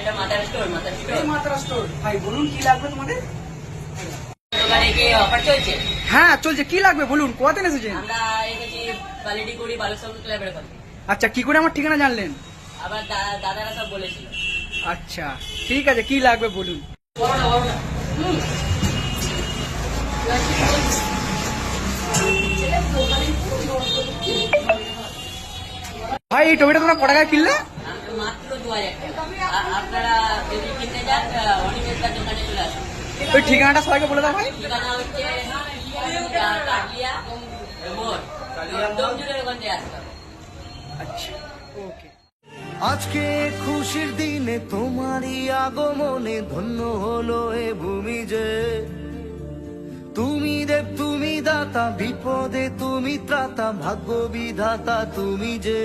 এটা mother store, mother store. এই মাত্রা স্টোর। ভাই বলুন কি লাগবে তোমাদের? দোকানে কি অফার চলছে? হ্যাঁ চলছে, কি লাগবে বলুন, কোয়াতে এসেছেন? আমরা এসেছি কোয়ালিটি করি বালুচন্দ্র ক্লাবের কথা। আচ্ছা, কি করে আমার ঠিকানা জানলেন? আবার দাদারা সব বলেছিল। আচ্ছা ঠিক আছে, কি লাগবে বলুন। ভাই এই টমেটো তোমরা কত টাকায় কিনলে? মাত্র 2000 টাকা। আপনারা যদি কিনতে যান অনিমেষদার দোকানে চলে আসুন। ওই ঠিকানাটা সবাইকে বলে দাও ভাই। ঠিকানা হচ্ছে কাটলিয়া মোড়, দমজুরের ওখান দিয়ে আসতে হবে। আচ্ছা ওকে। আজকে খুশির দিনে তোমারই আগমনে ধন্য হলো এ ভূমি যে। তুমি দেব তুমি দাতা, বিপদে তুমি ত্রাতা, ভাগ্য বিধাতা তুমি যে।